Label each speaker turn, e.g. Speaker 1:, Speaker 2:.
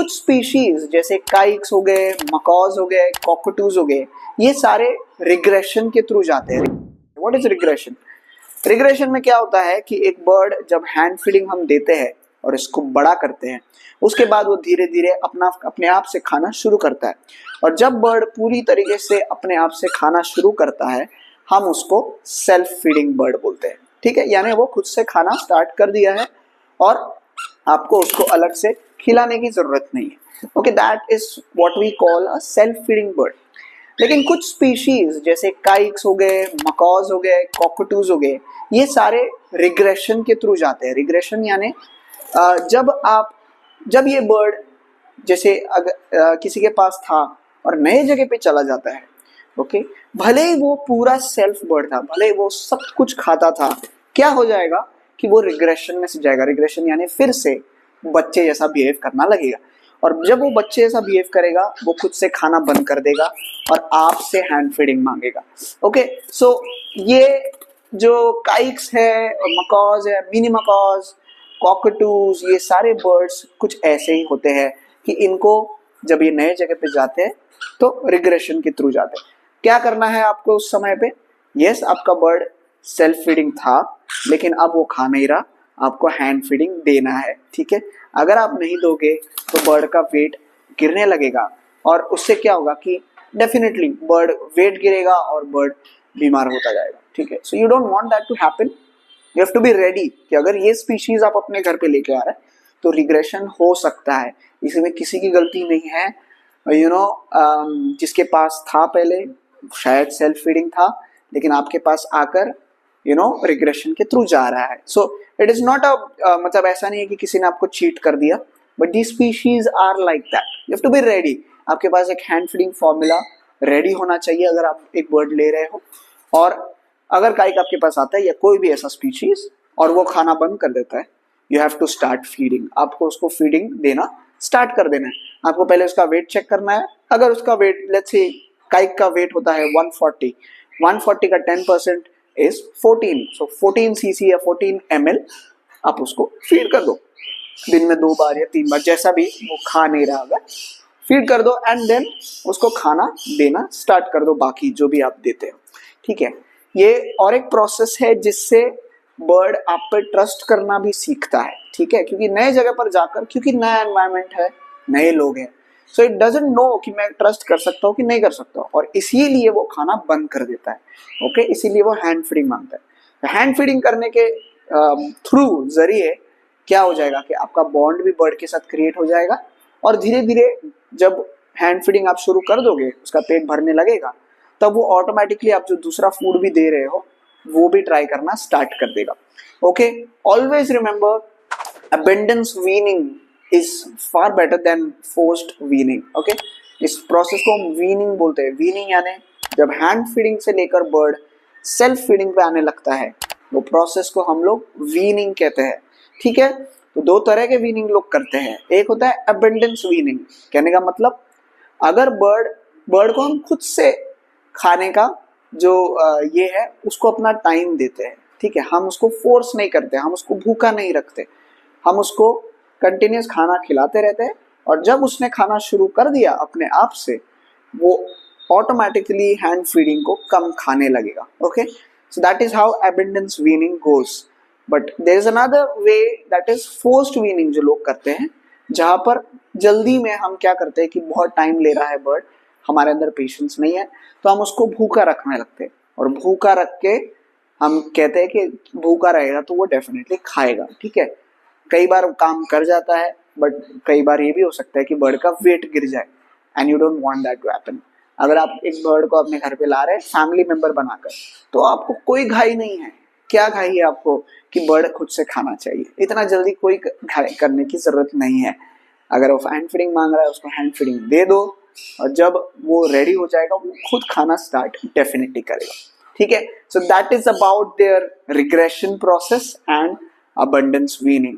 Speaker 1: कुछ स्पीशीज जैसे काइक्स हो गए, मकॉज हो गए, कॉकटूज हो गए, ये सारे रिग्रेशन के थ्रू जाते हैं। What is regression? रिग्रेशन में क्या होता है कि एक बर्ड जब हैंड फीडिंग हम देते हैं और इसको बड़ा करते हैं, उसके बाद वो धीरे धीरे अपने आप से खाना शुरू करता है। और जब बर्ड पूरी तरीके से अपने आप से खाना शुरू करता है, हम उसको सेल्फ फीडिंग बर्ड बोलते हैं। ठीक है, यानी वो खुद से खाना स्टार्ट कर दिया है और आपको उसको अलग से खिलाने की जरूरत नहीं है। Okay, that is what we call a self feeding bird. लेकिन कुछ स्पीशीज जैसे काइक्स हो गए, मकॉज हो गए, कॉकटूज हो गए, ये सारे रिग्रेशन के थ्रू जाते हैं। रिग्रेशन यानी जब ये बर्ड जैसे अगर किसी के पास था और नए जगह पे चला जाता है, ओके, भले ही वो पूरा सेल्फ बर्ड था, भले ही वो सब कुछ खाता था, क्या हो जाएगा कि वो रिग्रेशन में से जाएगा। रिग्रेशन यानी फिर से बच्चे जैसा बिहेव करना लगेगा। और जब वो बच्चे जैसा बिहेव करेगा, वो खुद से खाना बंद कर देगा और आपसे हैंड फीडिंग मांगेगा। ओके, सो ये जो काइक्स है, मकॉज है, मिनी मकॉज, कॉकटूज, ये सारे बर्ड्स कुछ ऐसे ही होते हैं कि इनको जब ये नए जगह पे जाते हैं तो रिग्रेशन के थ्रू जाते हैं। क्या करना है आपको उस समय पे? यस, आपका बर्ड सेल्फ फीडिंग था, लेकिन अब वो खा नहीं रहा, आपको हैंड फीडिंग देना है। ठीक है, अगर आप नहीं दोगे तो बर्ड का वेट गिरने लगेगा और उससे क्या होगा कि डेफिनेटली बर्ड वेट गिरेगा और बर्ड बीमार होता जाएगा। ठीक है, so you don't want that to happen. You have to be ready कि अगर ये स्पीशीज आप अपने घर पे लेके आ रहे हैं तो रिग्रेशन हो सकता है। इसमें किसी की गलती नहीं है। जिसके पास था पहले शायद सेल्फ फीडिंग था, लेकिन आपके पास आकर रिग्रेशन के थ्रू जा रहा है। सो इट इज नॉट मतलब ऐसा नहीं है कि किसी ने आपको चीट कर दिया, but the species are like that. You have to be ready. आपके पास एक हैंड फीडिंग फॉर्मूला रेडी होना चाहिए अगर आप एक बर्ड ले रहे हो। और अगर काइक आपके पास आता है या कोई भी ऐसा स्पीशीज और वो खाना बंद कर देता है, you have to start feeding. आपको उसको फीडिंग देना स्टार्ट कर देना है। आपको पहले उसका वेट चेक करना है। अगर उसका वेट, लेट्स से काइक का वेट होता है 140 का 10% इज 14, सो 14 सीसी या 14 ml आप उसको फीड कर दो। दिन में 2 बार या 3 बार, जैसा भी वो खा नहीं रहा होगा, फीड कर दो एंड देन उसको खाना देना स्टार्ट कर दो, बाकी जो भी आप देते हो। ठीक है, ये और एक प्रोसेस है जिससे बर्ड आप पे ट्रस्ट करना भी सीखता है। ठीक है, क्योंकि नए जगह पर जाकर, क्योंकि नया एनवायरनमेंट है, नए लोग हैं, सो इट डजंट नो कि मैं ट्रस्ट कर सकता हूँ कि नहीं कर सकता हूँ, और इसीलिए वो खाना बंद कर देता है। ओके, इसीलिए वो हैंड फीडिंग मांगता है। हैंड फीडिंग करने के थ्रू जरिए क्या हो जाएगा कि आपका बॉन्ड भी बर्ड के साथ क्रिएट हो जाएगा और धीरे धीरे जब हैंड फीडिंग आप शुरू कर दोगे, उसका पेट भरने लगेगा, तब वो ऑटोमेटिकली आप जो दूसरा फूड भी दे रहे हो वो भी ट्राई करना स्टार्ट कर देगा। Okay, always remember, abundance weaning is far better than forced weaning. Okay, इस प्रोसेस को हम वीनिंग बोलते हैं। वीनिंग यानी जब हैंड फीडिंग से लेकर बर्ड सेल्फ फीडिंग पे आने लगता है, वो प्रोसेस को हम लोग वीनिंग कहते हैं। ठीक है, तो 2 तरह के वीनिंग लोग करते हैं। एक होता है अबेंडेंस वीनिंग, कहने का मतलब अगर बर्ड को हम खुद से खाने का जो ये है उसको अपना टाइम देते हैं। ठीक है, हम उसको फोर्स नहीं करते, हम उसको भूखा नहीं रखते, हम उसको कंटिन्यूस खाना खिलाते रहते हैं, और जब उसने खाना शुरू कर दिया अपने आप से, वो ऑटोमेटिकली हैंड फीडिंग को कम खाने लगेगा। Okay, so that is how abundance weaning goes. But there is another way, that is forced weaning, जो लोग करते हैं, जहां पर जल्दी में हम क्या करते हैं कि बहुत टाइम ले रहा है बर्ड, हमारे अंदर पेशेंस नहीं है, तो हम उसको भूखा रखने लगते हैं, और भूखा रख के हम कहते हैं कि भूखा रहेगा तो वो डेफिनेटली खाएगा। ठीक है, कई बार काम कर जाता है, बट कई बार ये भी हो सकता है कि बर्ड का वेट गिर जाए, and you don't want that to happen. अगर आप एक बर्ड को अपने घर पे ला रहे हैं फैमिली मेंबर बनाकर, तो आपको कोई घाई नहीं है। क्या घाई है आपको कि बर्ड खुद से खाना चाहिए? इतना जल्दी कोई घाई करने की जरूरत नहीं है। अगर वो हैंड फीडिंग मांग रहा है, उसको हैंड फीडिंग दे दो, और जब वो रेडी हो जाएगा वो खुद खाना स्टार्ट डेफिनेटली करेगा। ठीक है, सो that is about their regression process and abundance weaning.